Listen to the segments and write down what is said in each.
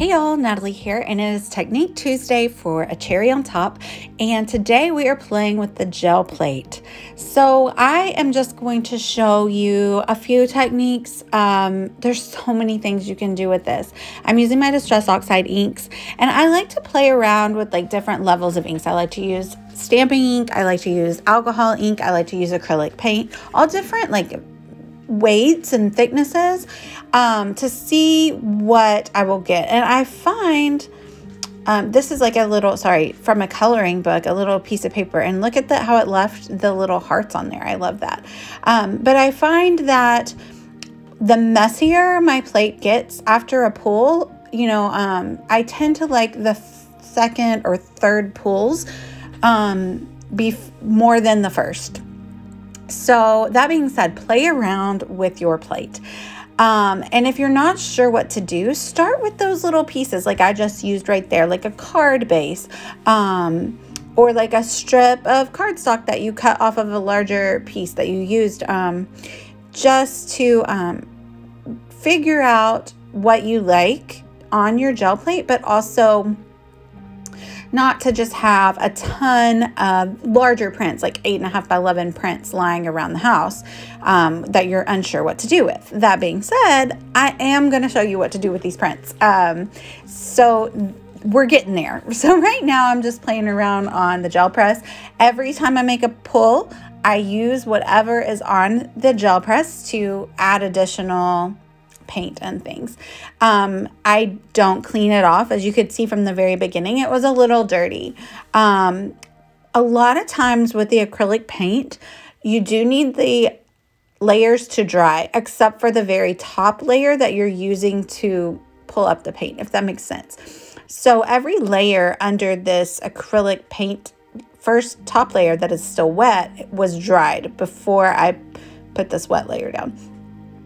Hey y'all, Natalie here, and it is Technique Tuesday for a cherry on top, and today we are playing with the gel plate. So I am just going to show you a few techniques. There's so many things you can do with this. I'm using my Distress Oxide inks, and I like to play around with like different levels of inks. I like to use stamping ink, I like to use alcohol ink, I like to use acrylic paint, all different like weights and thicknesses to see what I will get. And I find this is like a little, from a coloring book, a little piece of paper, and look at how it left the little hearts on there. I love that. But I find that the messier my plate gets after a pull, I tend to like the second or third pulls be more than the first. So that being said, play around with your plate. And if you're not sure what to do, start with those little pieces like I just used right there, like a card base, or like a strip of cardstock that you cut off of a larger piece that you used, just to figure out what you like on your gel plate, but also not to just have a ton of larger prints, like 8.5 by 11 prints lying around the house that you're unsure what to do with. That being said, I am going to show you what to do with these prints. So we're getting there. So right now I'm just playing around on the gel press. Every time I make a pull, I use whatever is on the gel press to add additional paint and things. I don't clean it off. As you could see from the very beginning, it was a little dirty. A lot of times with the acrylic paint, you do need the layers to dry, except for the very top layer that you're using to pull up the paint, if that makes sense. So every layer under this acrylic paint, first top layer that is still wet, was dried before I put this wet layer down.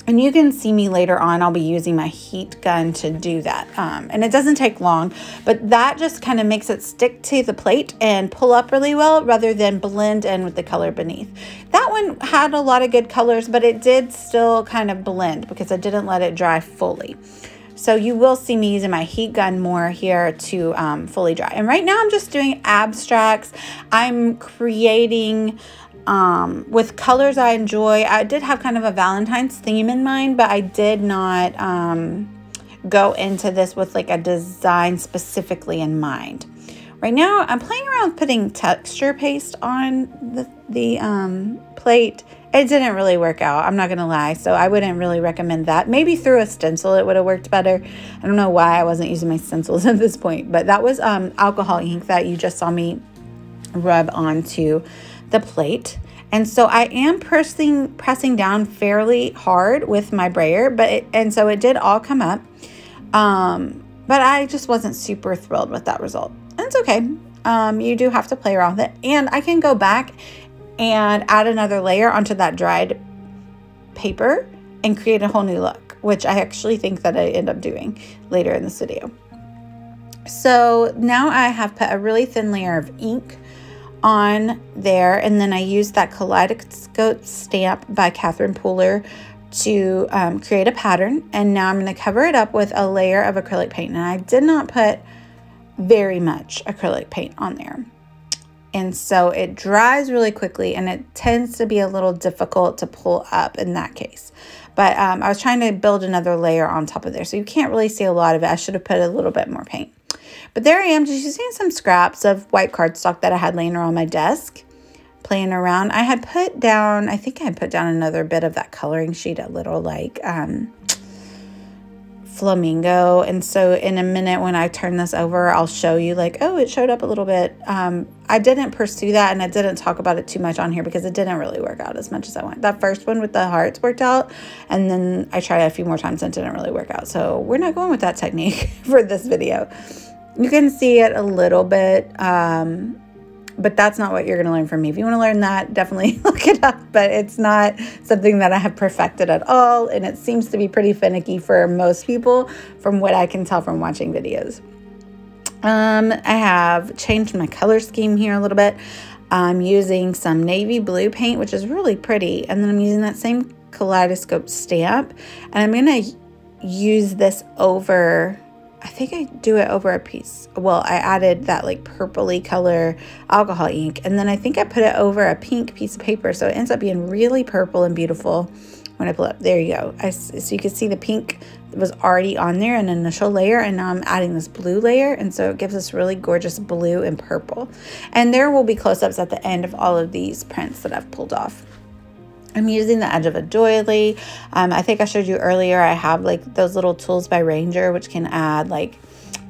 And you can see me later on, I'll be using my heat gun to do that. And it doesn't take long, but that just kind of makes it stick to the plate and pull up really well rather than blend in with the color beneath. That one had a lot of good colors, but it did still kind of blend because I didn't let it dry fully. So you will see me using my heat gun more here to fully dry. And right now I'm just doing abstracts. I'm creating with colors I enjoy. I did have kind of a Valentine's theme in mind, but I did not go into this with like a design specifically in mind. Right now I'm playing around with putting texture paste on the plate. It didn't really work out, I'm not gonna lie, so I wouldn't really recommend that. Maybe through a stencil it would have worked better. I don't know why I wasn't using my stencils at this point, but that was alcohol ink that you just saw me rub onto the plate. And so I am pressing down fairly hard with my brayer, and so it did all come up. But I just wasn't super thrilled with that result. And it's okay. You do have to play around with it. And I can go back and add another layer onto that dried paper and create a whole new look, which I actually think that I end up doing later in this video. So now I have put a really thin layer of ink on there, and then I used that Kaleidoscope stamp by Catherine Pooler to create a pattern. And now I'm going to cover it up with a layer of acrylic paint, and I did not put very much acrylic paint on there, and so it dries really quickly and it tends to be a little difficult to pull up in that case. But I was trying to build another layer on top of there, so you can't really see a lot of it. I should have put a little bit more paint. But there I am, just using some scraps of white cardstock that I had laying around my desk, playing around. I had put down, I think I had put down another bit of that coloring sheet, a little like flamingo. And so in a minute when I turn this over, I'll show you like, oh, it showed up a little bit. I didn't pursue that, and I didn't talk about it too much on here because it didn't really work out as much as I wanted. That first one with the hearts worked out, and then I tried it a few more times and it didn't really work out. So we're not going with that technique for this video. You can see it a little bit, but that's not what you're going to learn from me. If you want to learn that, definitely look it up, but it's not something that I have perfected at all, and it seems to be pretty finicky for most people from what I can tell from watching videos. I have changed my color scheme here a little bit. I'm using some navy blue paint, which is really pretty, and then I'm using that same Kaleidoscope stamp, and I'm going to use this over I think I do it over a piece. Well, I added that like purpley color alcohol ink, and then I think I put it over a pink piece of paper, so it ends up being really purple and beautiful when I pull up. There you go. So you can see the pink was already on there, an initial layer, and now I'm adding this blue layer, and so it gives us really gorgeous blue and purple. And there will be close-ups at the end of all of these prints that I've pulled off. I'm using the edge of a doily. I think I showed you earlier, I have like those little tools by Ranger, which can add like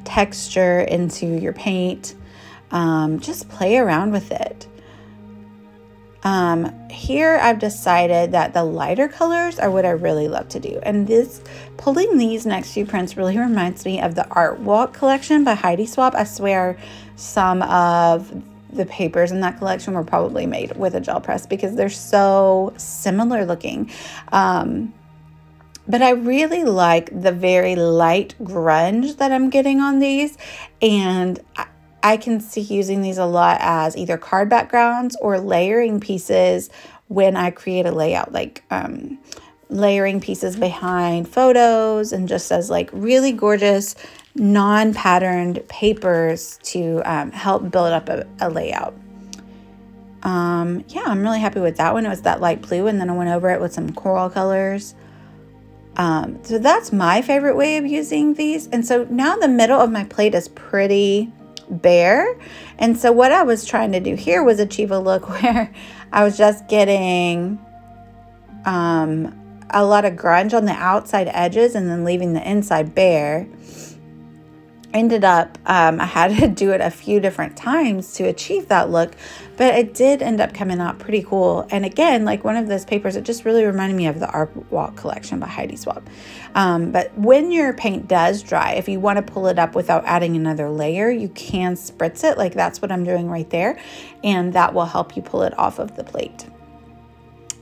texture into your paint. Just play around with it. Here I've decided that the lighter colors are what I really love to do. And pulling these next few prints really reminds me of the Art Walk collection by Heidi Swapp. I swear some of the papers in that collection were probably made with a gel press because they're so similar looking. But I really like the very light grunge that I'm getting on these, and I can see using these a lot as either card backgrounds or layering pieces when I create a layout, like layering pieces behind photos and just as like really gorgeous non-patterned papers to help build up a layout. Yeah, I'm really happy with that one. It was that light blue, and then I went over it with some coral colors. So that's my favorite way of using these. And so now the middle of my plate is pretty bare. And so what I was trying to do here was achieve a look where I was just getting a lot of grunge on the outside edges and then leaving the inside bare. Ended up, I had to do it a few different times to achieve that look, but it did end up coming out pretty cool. And again, like one of those papers, it just really reminded me of the Art Walk collection by Heidi Swapp. But when your paint does dry, if you want to pull it up without adding another layer, you can spritz it. Like that's what I'm doing right there. And that will help you pull it off of the plate.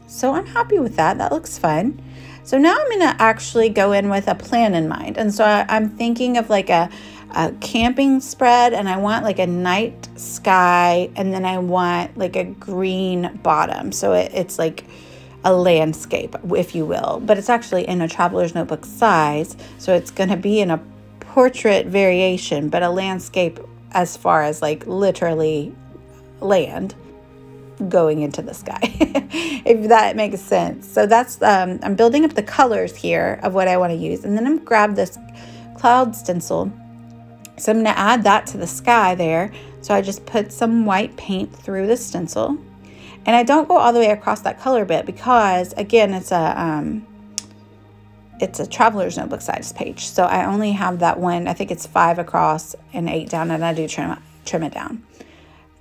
So I'm happy with that. That looks fun. So now I'm going to actually go in with a plan in mind. And so I'm thinking of like a camping spread, and I want like a night sky, and then I want like a green bottom. So it's like a landscape, if you will, but it's actually in a traveler's notebook size. So it's going to be in a portrait variation, but a landscape as far as like literally land going into the sky, if that makes sense. So that's, I'm building up the colors here of what I want to use. And then I'm grab this cloud stencil. So I'm going to add that to the sky there. So I just put some white paint through the stencil, and I don't go all the way across that color bit because again, it's a traveler's notebook size page. So I only have that one. I think it's 5 across and 8 down, and I do trim it down.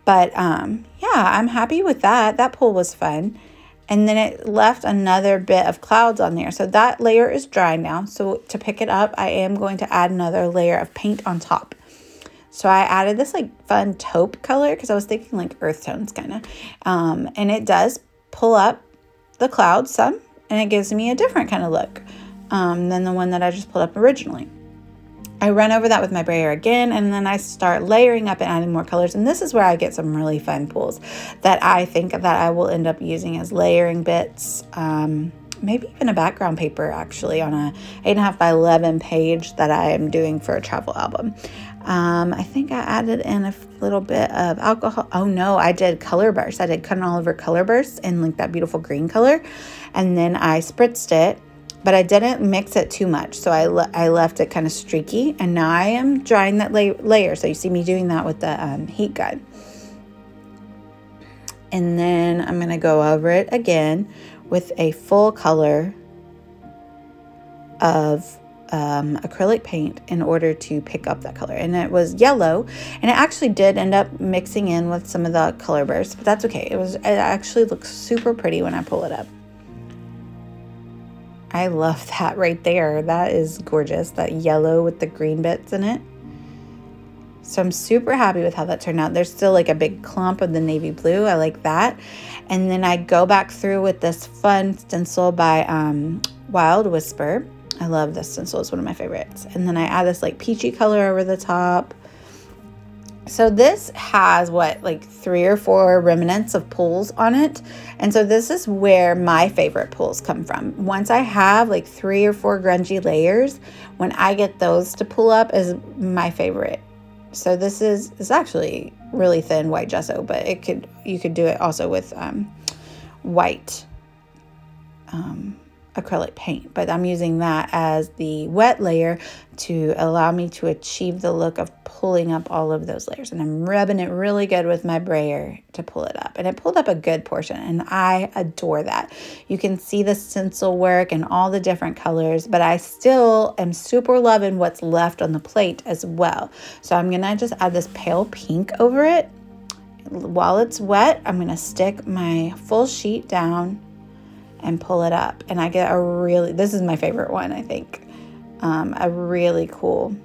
But yeah, I'm happy with that. That pull was fun. And then it left another bit of clouds on there. So that layer is dry now. So to pick it up, I am going to add another layer of paint on top. So I added this like fun taupe color because I was thinking like earth tones kind of. And it does pull up the clouds some, and it gives me a different kind of look than the one that I just pulled up originally. I run over that with my brayer again, and then I start layering up and adding more colors. And this is where I get some really fun pulls that I think that I will end up using as layering bits. Maybe even a background paper actually on a 8.5 by 11 page that I am doing for a travel album. I think I added in a little bit of alcohol. Oh no, I did color bursts. I did Cotton Oliver color bursts in like that beautiful green color. And then I spritzed it, but I didn't mix it too much. So I left it kind of streaky, and now I am drying that layer. So you see me doing that with the heat gun. And then I'm going to go over it again with a full color of acrylic paint in order to pick up that color. And it was yellow, and it actually did end up mixing in with some of the color bursts, but that's okay. It actually looks super pretty when I pull it up. I love that right there. That is gorgeous, that yellow with the green bits in it. So I'm super happy with how that turned out. There's still like a big clump of the navy blue. I like that. And then I go back through with this fun stencil by Wild Whisper. I love this stencil. It's one of my favorites. And then I add this like peachy color over the top. So this has what, like 3 or 4 remnants of pulls on it. And so this is where my favorite pulls come from. Once I have like 3 or 4 grungy layers, when I get those to pull up is my favorite. So this is actually really thin white gesso, but you could do it also with white acrylic paint, but I'm using that as the wet layer to allow me to achieve the look of pulling up all of those layers. And I'm rubbing it really good with my brayer to pull it up. And it pulled up a good portion, and I adore that. You can see the stencil work and all the different colors, but I still am super loving what's left on the plate as well. So I'm gonna just add this pale pink over it. While it's wet, I'm gonna stick my full sheet down and pull it up, and I get this is my favorite one, I think, a really cool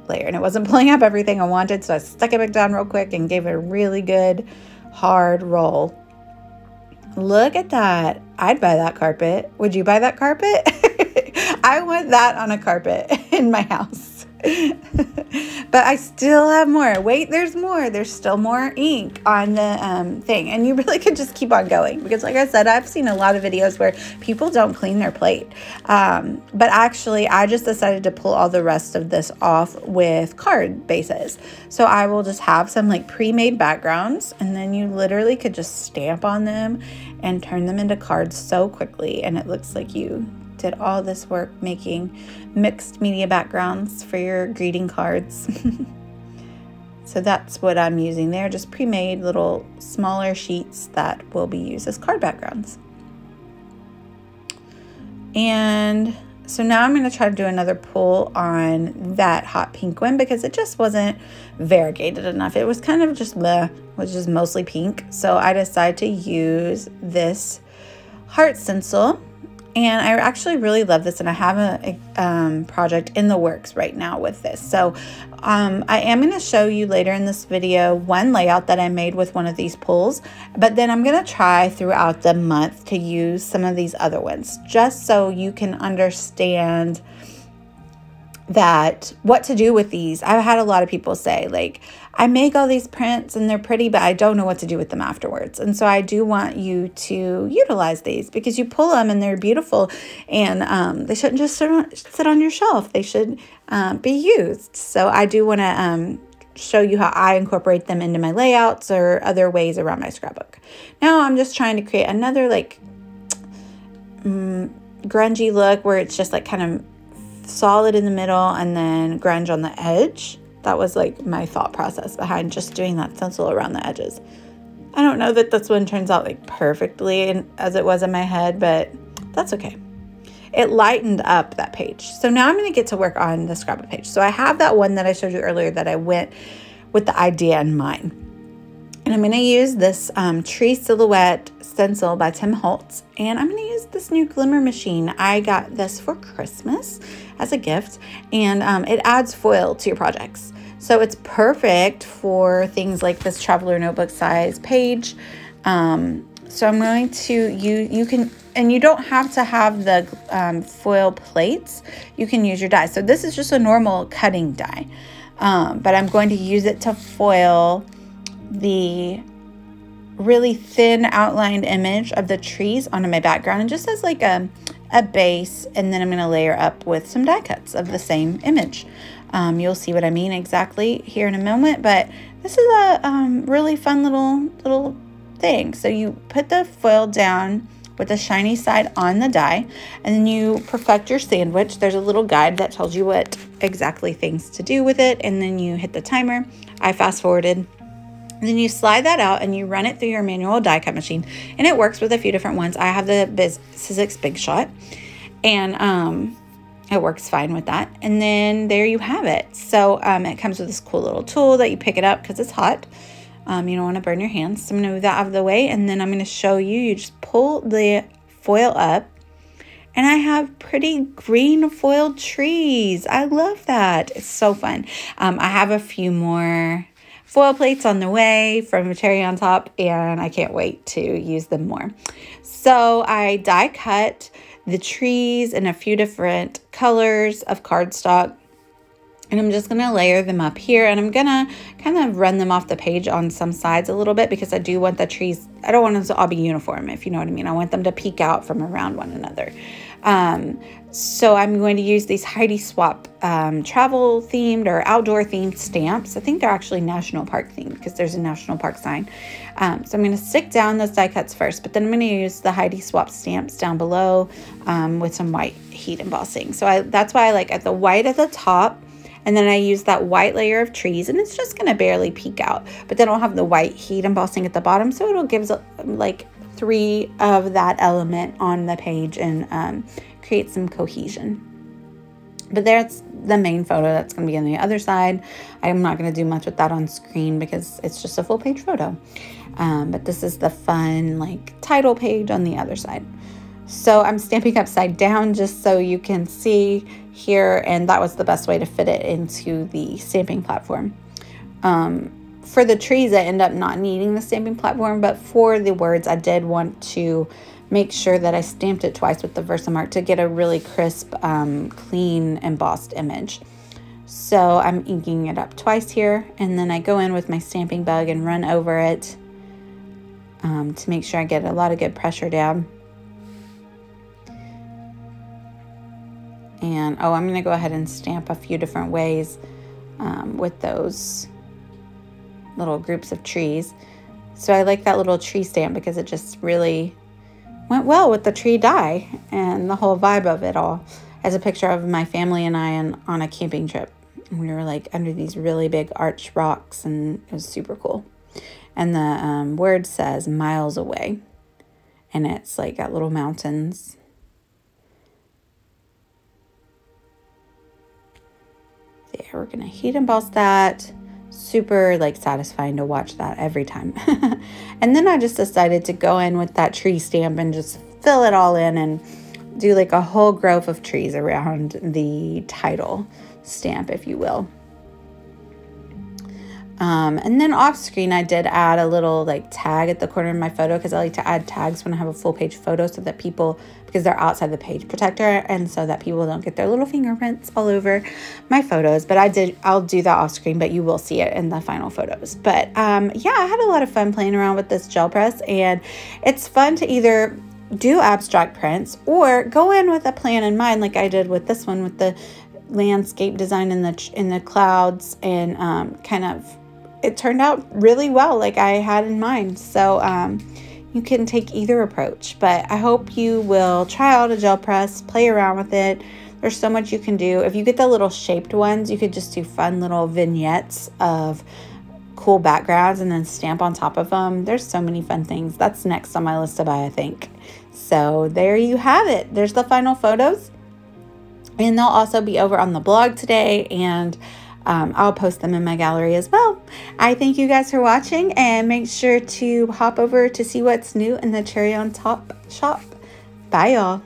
layer. And it wasn't pulling up everything I wanted, so I stuck it back down real quick and gave it a really good hard roll. Look at that. I'd buy that carpet. Would you buy that carpet? I want that on a carpet in my house. But I still have more. Wait, there's more. There's still more ink on the thing. And you really could just keep on going, because like I said, I've seen a lot of videos where people don't clean their plate. But actually, I just decided to pull all the rest of this off with card bases. So I will just have some like pre-made backgrounds, and then you literally could just stamp on them and turn them into cards so quickly. And it looks like you did all this work making mixed media backgrounds for your greeting cards. So that's what I'm using there, just pre-made little smaller sheets that will be used as card backgrounds. And so now I'm going to try to do another pull on that hot pink one, because it just wasn't variegated enough. It was kind of just was just mostly pink. So I decided to use this heart stencil. And I actually really love this, and I have a project in the works right now with this. So I am going to show you later in this video one layout that I made with one of these pulls, but then I'm going to try throughout the month to use some of these other ones, just so you can understand that what to do with these. I've had a lot of people say, like, I make all these prints and they're pretty, but I don't know what to do with them afterwards. And so I do want you to utilize these, because you pull them and they're beautiful, and they shouldn't just sit on your shelf. They should be used. So I do want to show you how I incorporate them into my layouts or other ways around my scrapbook. Now I'm just trying to create another like grungy look where it's just like kind of solid in the middle and then grunge on the edge. That was like my thought process behind just doing that stencil around the edges. I don't know that this one turns out like perfectly as it was in my head, but that's okay. It lightened up that page. So now I'm going to get to work on the scrapbook page. So I have that one that I showed you earlier that I went with the idea in mind. And I'm going to use this tree silhouette stencil by Tim Holtz. And I'm going to use this new glimmer machine. I got this for Christmas as a gift. And it adds foil to your projects. So it's perfect for things like this traveler notebook size page. So I'm going to, you can, and you don't have to have the foil plates. You can use your die. So this is just a normal cutting die. But I'm going to use it to foil the really thin outlined image of the trees onto my background, and just as like a base, and then I'm going to layer up with some die cuts of the same image. You'll see what I mean exactly here in a moment, but this is a really fun little thing. So you put the foil down with the shiny side on the die, and then you perfect your sandwich. There's a little guide that tells you what exactly things to do with it, and then you hit the timer. I fast forwarded. And then you slide that out and you run it through your manual die cut machine, and it works with a few different ones. I have the Sizzix Big Shot, and it works fine with that. And then there you have it. So it comes with this cool little tool that you pick it up because it's hot. You don't want to burn your hands. So I'm going to move that out of the way, and then I'm going to show you. You just pull the foil up, and I have pretty green foiled trees. I love that. It's so fun. I have a few more foil plates on the way from Cherry on Top, and I can't wait to use them more. So I die cut the trees in a few different colors of cardstock, And I'm just going to layer them up here, and I'm going to kind of run them off the page on some sides a little bit because I do want the trees, I don't want them to all be uniform, if you know what I mean. I want them to peek out from around one another. So I'm going to use these Heidi Swap travel themed or outdoor themed stamps. I think they're actually national park themed because there's a national park sign. So I'm going to stick down those die cuts first, but then I'm going to use the Heidi Swap stamps down below with some white heat embossing. So that's why I like at the white at the top. And then I use that white layer of trees, and it's just going to barely peek out. But then I'll have the white heat embossing at the bottom, so it'll give like 3 of that element on the page and create some cohesion. But that's the main photo that's going to be on the other side. I'm not going to do much with that on screen because it's just a full page photo. But this is the fun like title page on the other side. So I'm stamping upside down just so you can see here, and that was the best way to fit it into the stamping platform. For the trees, I end up not needing the stamping platform, but for the words, I did want to make sure that I stamped it twice with the Versamark to get a really crisp, clean, embossed image. So I'm inking it up twice here, and then I go in with my stamping bug and run over it to make sure I get a lot of good pressure down. And I'm going to go ahead and stamp a few different ways with those little groups of trees. So I like that little tree stamp because it just really went well with the tree die and the whole vibe of it all. As a picture of my family and I on a camping trip. We were like under these really big arch rocks, and it was super cool. And the word says miles away, and it's like got little mountains. We're going to heat emboss that. Super like satisfying to watch that every time. And then I just decided to go in with that tree stamp and just fill it all in and do like a whole grove of trees around the title stamp, if you will. And then off screen, I did add a little like tag at the corner of my photo because I like to add tags when I have a full page photo so that people, because they're outside the page protector, and so that people don't get their little fingerprints all over my photos. But I'll do that off screen, but you will see it in the final photos. But yeah, I had a lot of fun playing around with this gel press, and it's fun to either do abstract prints or go in with a plan in mind, like I did with this one with the landscape design in the clouds, and kind of it turned out really well like I had in mind. So you can take either approach, but I hope you will try out a gel press, play around with it. There's so much you can do. If you get the little shaped ones, you could just do fun little vignettes of cool backgrounds and then stamp on top of them. There's so many fun things. That's next on my list to buy, I think. So there you have it. There's the final photos, and they'll also be over on the blog today, and I'll post them in my gallery as well. I thank you guys for watching, and make sure to hop over to see what's new in the Cherry on Top shop. Bye, y'all.